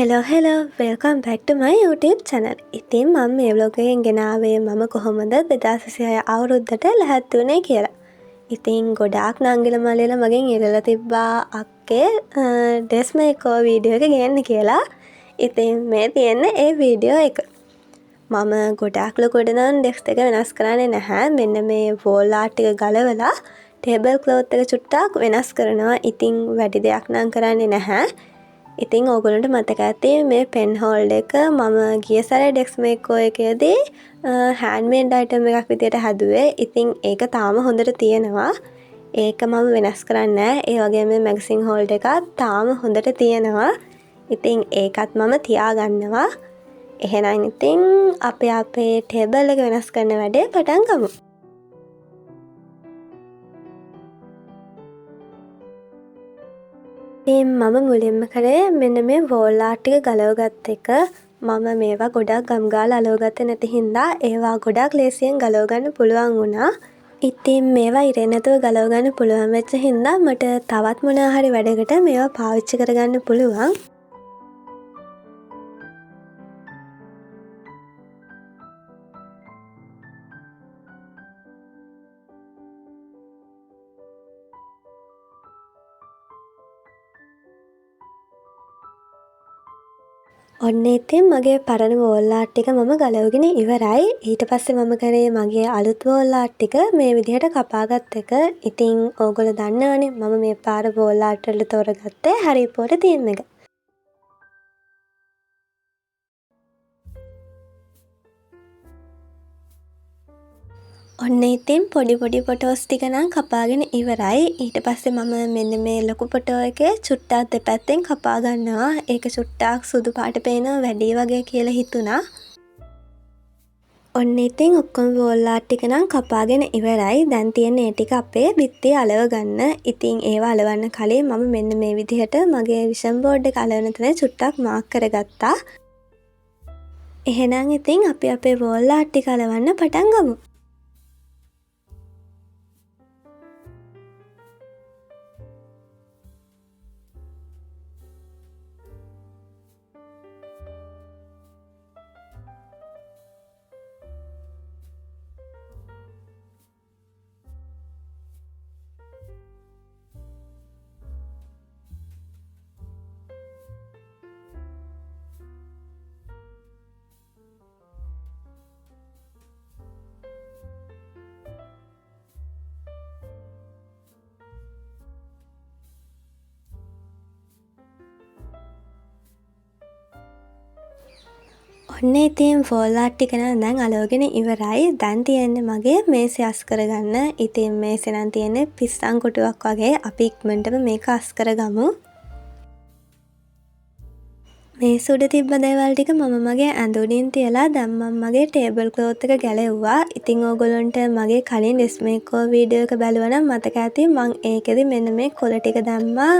Hello welcome back ටු මයි YouTube channel. ඉතින් මම මේ vlog එකෙන් ගෙනාවේ මම කොහොමද 2026 අවුරුද්දට ලැහැත්ති වුණේ කියලා. ඉතින් ගොඩාක් නංගිලා මල්ලිලා මගෙන් ඉල්ලලා තිබ්බා අක්කේ ඩ්‍රෙස් මේකෝ වීඩියෝ එක ගේන්න කියලා. ඉතින් මේ තියෙන්නේ ඒ වීඩියෝ එක. මම ගොඩාක් ලොකුට නම් ඩෙස්ක් එක වෙනස් කරන්නේ නැහැ. මෙන්න මේ වෝල් ආර්ට් ටික ගලවලා ටේබල් ක්ලොත් එක චුට්ටක් වෙනස් කරනවා. ඉතින් වැඩි දෙයක් නම් කරන්නේ නැහැ. ඉතින් ඕගොල්ලන්ට මතක ඇති මේ පෙන් හෝල්ඩර් එක මම ගිය සැරේ ඩෙස්ක් මේකෝ එකේදී හෑන්ඩ්මේඩ් අයිටම් එකක් විදියට හැදුවේ. ඉතින් ඒක තාම හොඳට තියෙනවා. ඒක මම වෙනස් කරන්නේ නැහැ. ඒ වගේම මේ මැගසින් හෝල්ඩර් එකත් තාම හොඳට තියෙනවා. ඉතින් ඒකත් මම තියාගන්නවා. එහෙනම් ඉතින් අපි අපේ ටේබල් එක වෙනස් කරන වැඩේ පටන් ගමු. මම මුලින්ම කරේ මෙන්න මේ වෝල් ආර්ට් ටික ගලවගත් එක. මම මේවා ගොඩක් ගම් ගාලා අලවගත්තේ නැති හින්දා ඒවා ගොඩක් ලේසියෙන් ගලව ගන්න පුළුවන් වුණා. ඉතින් මේවා ඉරෙන් නැතුව ගලව ගන්න පුළුවන් වෙච්ච හින්දා මට තවත් මොනවා හරි වැඩකට මේවා පාවිච්චි කරගන්න පුළුවන්. ඔන්න ඉතින් මගේ පරණ වෝල් ආර්ට් ටික මම ගලවගෙන ඉවරයි. ඊට පස්සේ මම කරේ මගේ අලුත් වෝල් ආර්ට් ටික මේ විදිහට කපාගත් එක. ඉතින් ඕගොල්ලෝ දන්නවනේ මම මේ පාර වෝල් ආර්ට් වලට තෝරගත්තේ හැරි පොටර් තීම් එක. ඔන්න ඉතින් පොඩි ෆොටෝස් ටික නම් කපාගෙන ඉවරයි. ඊට පස්සේ මම මෙන්න මේ ලොකු ෆොටෝ එකේ චුට්ටක් දෙපැත්තෙන් කපා ගන්නවා. ඒක චුට්ටක් සුදු පාට පේනවා වැඩි වගේ කියලා හිතුණා. ඔන්න ඉතින් ඔක්කොම වෝල් ආර්ට් ටික නම් කපාගෙන ඉවරයි. දැන් තියෙන්නේ ඒ ටික අපේ බිත්තිය අලව ගන්න. ඉතින් ඒවා අලවන්න කලින් මම මෙන්න මේ විදිහට මගේ විෂන් බෝඩ් එක අලවන තැන චුට්ටක් මාක් කරගත්තා. එහෙනම් ඉතින් අපි අපේ වෝල් ආර්ට් ටික අලවන්න පටන් ගමු. ඔන්න ඉතින් වෝල් ආර්ට් ටික නම් දැන් අලවගෙන ඉවරයි. දැන් තියෙන්නේ මගේ මේසය අස් කරගන්න. ඉතින් මේසෙ නම් තියෙන්නේ පිස්සන් කොටුවක් වගේ. අපි ඉක්මනටම මේක අස් කරගමු. මේස උඩ තිබ්බ දේවල් ටික මම මගේ ඇඳ උඩින් තියලා දැන් මම මගේ ටේබල් ක්ලොත් එක ගැලෙව්වා. ඉතින් ඕගොල්ලන්ට මගේ කලින් ඩ්‍රෙස් මේකෝ වීඩියෝ එක බැලුවා නම් මතක ඇති මම ඒකෙදි මෙන්න මේ කොළ ටික දැම්මා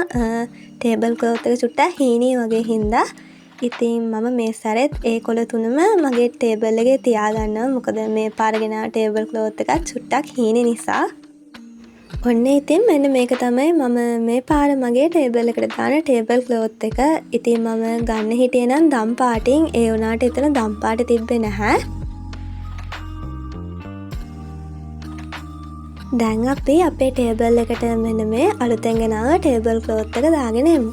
ටේබල් ක්ලොත් එක චුට්ටක් හීනී වගේ හින්දා. ඉතින් මම මේ සැරෙත් ඒ කොළ තුනම මගේ ටේබල් එකේ තියාගන්නවා. මොකද මේ පාර ගෙනාව ටේබල් ක්ලොත් එකත් චුට්ටක් හීනේ නිසා. ඔන්න ඉතින් මෙන්න මේක තමයි මම මේ පාර මගේ ටේබල් එකට දාන ටේබල් ක්ලොත් එක. ඉතින් මම ගන්න හිටියේ නම් දම් පාටින්. ඒ වුණාට එතන දම් පාට තිබ්බේ නැහැ. දැන් අපි අපේ ටේබල් එකට මෙන්න මේ අලුතෙන් ගෙනාව ටේබල් ක්ලොත් එක දාගෙන එමු.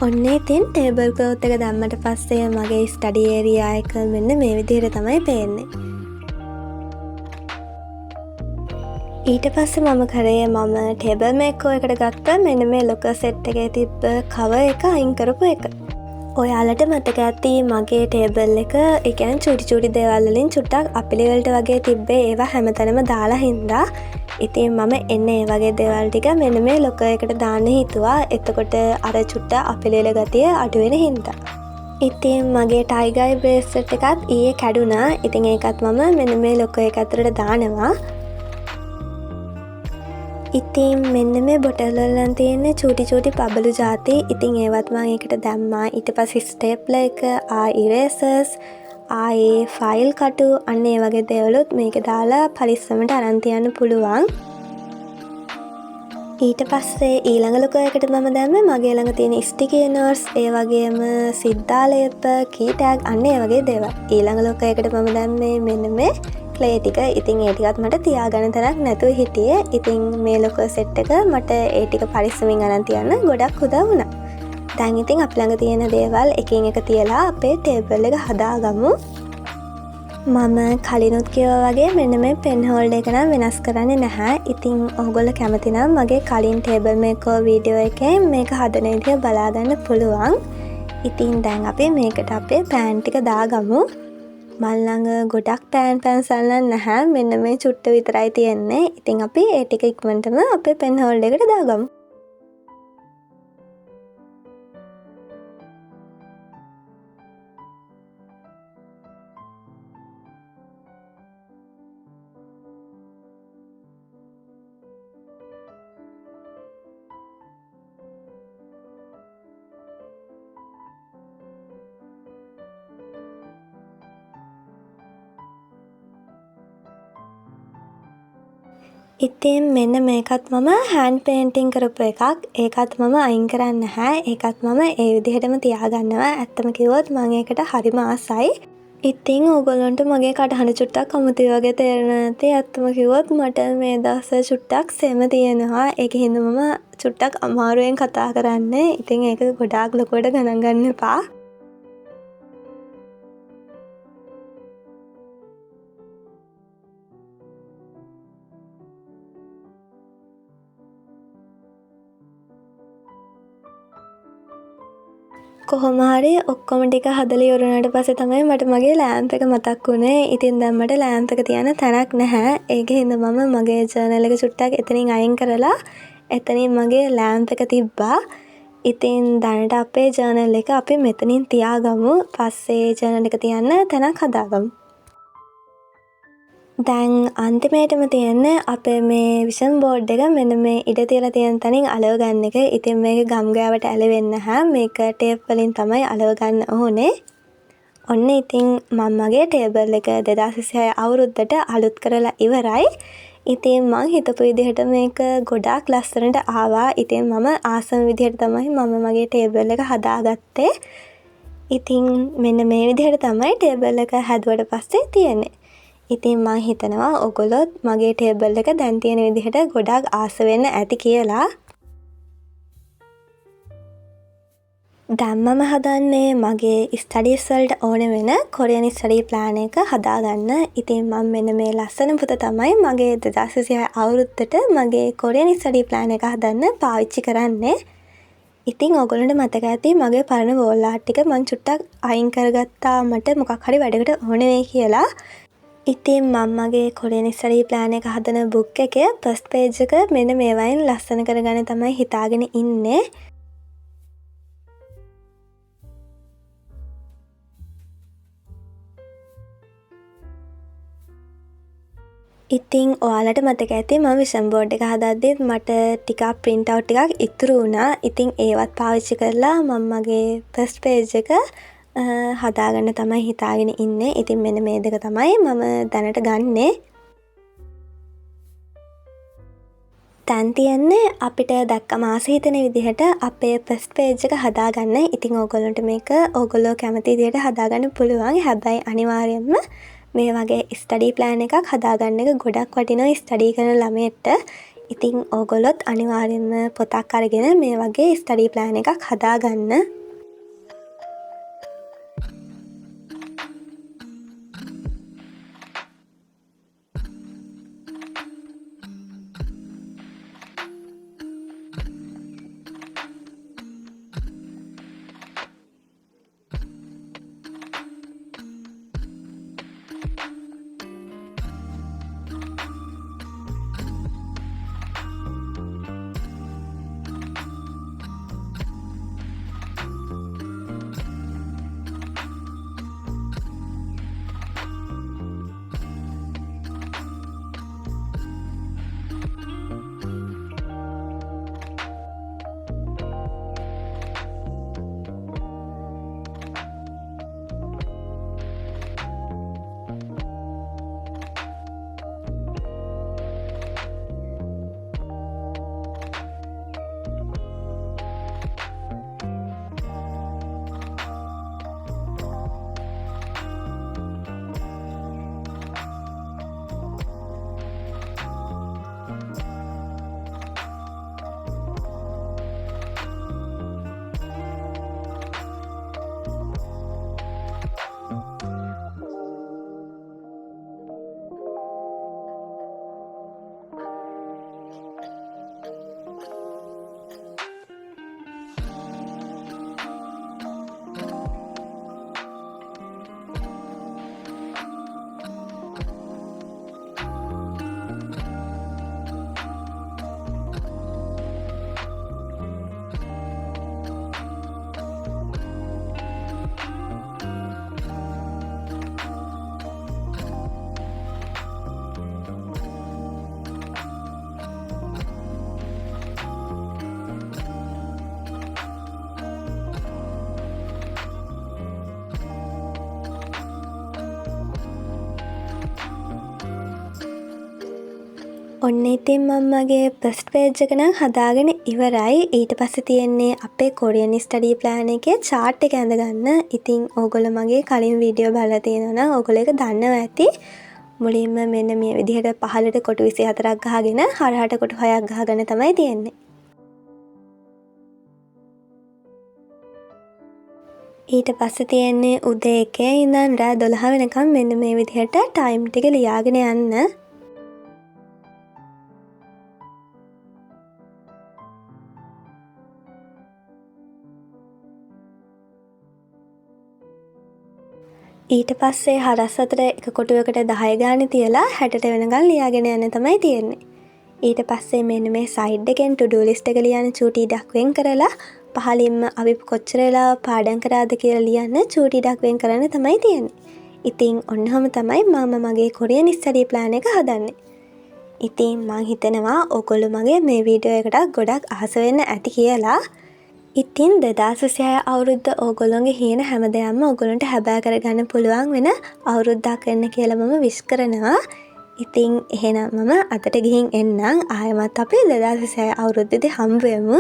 ඔන්න ඉතින් ටේබල් ක්ලොත් එක දැම්මට පස්සේ මගේ ස්ටඩි ඒරියා එක මෙන්න මේ විදිහට තමයි පේන්නේ. ඊට පස්සේ මම කරේ මම ටේබල් මේකෝ එකට ගත්ත මෙන්න මේ ලොකර් සෙට් එකේ තිබ්බ කවර් එක අයින් කරපු එක. ඔයාලට මතක ඇති මගේ ටේබල් එක ඒ කියන්නේ චූටි දේවල් වලින් චුට්ටක් අපිලි වලට වගේ තිබ්බේ. ඒවා හැමතැනම දාලා හින්දා ඉතින් මම එන්න ඒ වගේ දේවල් ටික මෙන්න මේ ලොකර් එකට දාන්න හිතුවා. එතකොට අර චුට්ට අපිලිල ගතිය අඩු වෙන හින්දා. ඉතින් මගේ ටයිගර් බ්‍රේස්ලට් එකත් ඊයේ කැඩුනා. ඉතින් ඒකත් මම මෙන්න මේ ලොකර් එක ඇතුළට දානවා. ඉතින් මෙන්න මේ බොටල් වල නම් තියෙන්නේ චූටි පබළු ಜಾති. ඉතින් ඒවත් මම ඒකට දැම්මා. ඊට පස්සේ ස්ටේප්ලර් එක, ඉරේසර්ස්, ආයේ ෆයිල් කටු අන්න ඒ වගේ දේවලුත් මේක දාලා පරිස්සමට අරන් තියන්න පුළුවන්. ඊට පස්සේ ඊළඟ ලොකු එකට මම දැම්මේ මගේ ළඟ තියෙන ස්ටිකි නෝට්ස්, ඒ වගේම සිද්ධාලේප, කී ටැග් අන්න ඒ වගේ දේවල්. ඊළඟ ලොකු එකට මම දැම්මේ මෙන්න මේ ක්ලේ ටික. ඉතින් ඒ ටිකත් මට තියාගන්න තැනක් නැතුව හිටියේ. ඉතින් මේ ලොකු සෙට් එක මට ඒ ටික පරිස්සමින් අරන් තියන්න ගොඩක් උදව් වුණා. දැන් ඉතින් අපි ළඟ තියෙන දේවල් එකින් එක තියලා අපේ ටේබල් එක හදාගමු. මම කලිනුත් කිව්වා වගේ මෙන්න මේ පෙන් හෝල්ඩර් එක නම් වෙනස් කරන්නේ නැහැ. ඉතින් ඔයගොල්ලෝ කැමති නම් මගේ කලින් ටේබල් මේකෝ වීඩියෝ එකේ මේක හදන විදිය බලා ගන්න පුළුවන්. ඉතින් දැන් අපි මේකට අපේ පෑන් ටික දාගමු. මල් ළඟ ගොඩක් පෑන් පැන්සල් නැහැ. මෙන්න මේ චුට්ට විතරයි තියෙන්නේ. ඉතින් අපි ඒ ටික ඉක්මනටම අපේ පෙන් හෝල්ඩර් එකට දාගමු. ඉතින් මෙන්න මේකත් මම හෑන්ඩ් පේන්ටිං කරපු එකක්. ඒකත් මම අයින් කරන්නේ නැහැ. ඒකත් මම ඒ විදිහටම තියාගන්නවා. ඇත්තම කිව්වොත් මම ඒකට හරිම ආසයි. ඉතින් ඕගොල්ලන්ට මගේ කටහඬ චුට්ටක් අමුතුයි වගේ තේරෙනවා නැති. ඇත්තම කිව්වොත් මට මේ දවස්වල චුට්ටක් සෙම තියෙනවා. ඒක හින්දා මම චුට්ටක් අමාරුවෙන් කතා කරන්නේ. ඉතින් ඒක ගොඩාක් ලොකුවට ගණන් ගන්න එපා. කොහොම හරි ඔක්කොම ටික හදලා ඉවරනාට පස්සේ තමයි මට මගේ ලෑම්ප් එක මතක් වුණේ. ඉතින් දැන් මට ලෑම්ප් එක තියන්න තැනක් නැහැ. ඒකෙන් හින්දා මම මගේ ජර්නල් එක චුට්ටක් එතනින් අයින් කරලා එතනින් මගේ ලෑම්ප් එක තිබ්බා. ඉතින් දැනට අපේ ජර්නල් එක අපි මෙතනින් තියාගමු. පස්සේ ජර්නල් එක තියන්න තැනක් හදාගමු. දැන් අන්තිමේටම තියෙන්නේ අපේ මේ විෂන් බෝඩ් එක. මෙන්න මේ ඉඩ තියලා තියෙන තැනින් අලව ගන්න එක. ඉතින් මේක ගම් ගෑවට ඇලවෙන්නේ නැහැ. මේක ටේප් වලින් තමයි අලව ගන්න ඕනේ. ඔන්න ඉතින් මම මගේ ටේබල් එක 2026 අවුරුද්දට අලුත් කරලා ඉවරයි. ඉතින් මං හිතපු විදිහට මේක ගොඩාක් ලස්සනට ආවා. ඉතින් මම ආසම විදිහට තමයි මම මගේ ටේබල් එක හදාගත්තේ. ඉතින් මෙන්න මේ විදිහට තමයි ටේබල් එක හැදුවට පස්සේ තියෙන්නේ. ඉතින් මං හිතනවා ඔයගොල්ලොත් මගේ ටේබල් එක දැන් තියෙන විදිහට ගොඩාක් ආස වෙන්න ඇති කියලා. දැන් මම හදන්නේ මගේ ස්ටඩීස් වලට ඕන වෙන කොරියන් ස්ටඩි ප්ලෑන් එක හදාගන්න. ඉතින් මම මෙන්න මේ ලස්සන පුත තමයි මගේ 2026 අවුරුද්දට මගේ කොරියන් ස්ටඩි ප්ලෑන් එක හදන්න පාවිච්චි කරන්නේ. ඉතින් ඔයගොල්ලන්ට මතක ඇති මගේ පරණ වෝල් ආර්ට් ටික මං චුට්ටක් අයින් කරගත්තා මට මොකක් හරි වැඩකට ඕන වෙයි කියලා. ඉතින් මම මගේ කොරියන් ස්ටඩි ප්ලෑන් එක හදන බුක් එකේ ෆස්ට් පේජ් එක මෙන්න මේ වයින් ලස්සන කරගන්න තමයි හිතාගෙන ඉන්නේ. ඉතින් ඔයාලට මතක ඇති මම විෂන් බෝඩ් එක හදද්දිත් මට ටිකක් print out ටිකක් ඉතුරු වුණා. ඉතින් ඒවත් පාවිච්චි කරලා මම මගේ ෆස්ට් පේජ් එක හදාගන්න තමයි හිතාගෙන ඉන්නේ. ඉතින් මෙන්න මේ දෙක තමයි මම දැනට ගන්නෙ. දැන් තියන්නේ අපිට දැක්කම ආස හිතෙන විදිහට අපේ ෆස්ට් පේජ් එක හදාගන්න. ඉතින් ඕගොල්ලන්ට මේක ඕගොල්ලෝ කැමති විදිහට හදාගන්න පුළුවන්. හැබැයි අනිවාර්යයෙන්ම මේ වගේ ස්ටඩි ප්ලෑන් එකක් හදාගන්න එක ගොඩක් වටිනවා ස්ටඩි කරන ළමයට. ඉතින් ඕගොල්ලොත් අනිවාර්යයෙන්ම පොතක් අරගෙන මේ වගේ ස්ටඩි ප්ලෑන් එකක් හදාගන්න. ඔන්න ඉතින් මම මගේ ෆස්ට් පේජ් එක නම් හදාගෙන ඉවරයි. ඊට පස්සේ තියෙන්නේ අපේ කොරියන් ස්ටඩි ප්ලෑන් එකේ chart එක ඇඳගන්න. ඉතින් ඕගොල්ලෝ මගේ කලින් වීඩියෝ බලලා තියෙනවා නම් ඕගොල්ලෝ ඒක දන්නවා ඇති. මුලින්ම මෙන්න මේ විදිහට පහළට කොටු 24ක් ගහගෙන හරහට කොටු 6ක් ගහගෙන තමයි තියෙන්නේ. ඊට පස්සේ තියෙන්නේ උදේ 1 ඉඳන් රෑ 12 වෙනකම් මෙන්න මේ විදිහට ටයිම් ටික ලියාගෙන යන්න. ඊට පස්සේ හරස් අතර එක කොටුවකට 10 ගානේ තියලා 60ට වෙනකන් ලියාගෙන යන්න තමයි තියෙන්නේ. ඊට පස්සේ මෙන්න මේ සයිඩ් එකෙන් to do list එක ලියන්න චූටි ඉඩක් වෙන් කරලා පහලින්ම අපි කොච්චර වෙලා පාඩම් කරාද කියලා ලියන්න චූටි ඉඩක් වෙන් කරන්න තමයි තියෙන්නේ. ඉතින් ඔන්නම තමයි මම මගේ කොරියන් ස්ටඩි ප්ලෑන් එක හදන්නේ. ඉතින් මං හිතනවා ඔයගොල්ලෝ මගේ මේ වීඩියෝ එකට ගොඩක් ආස වෙන්න ඇති කියලා. ඉතින් 2026 අවුරුද්ද ඕගොල්ලොන්ගේ හීන හැම දෙයක්ම ඕගොල්ලන්ට හැබෑ කරගන්න පුළුවන් වෙන අවුරුද්දක් වෙන්න කියලා මම විශ් කරනවා. ඉතින් එහෙනම් මම අතට ගිහින් එන්නම්. ආයෙමත් අපි 2026 අවුරුද්දේදී හම්බ වෙමු.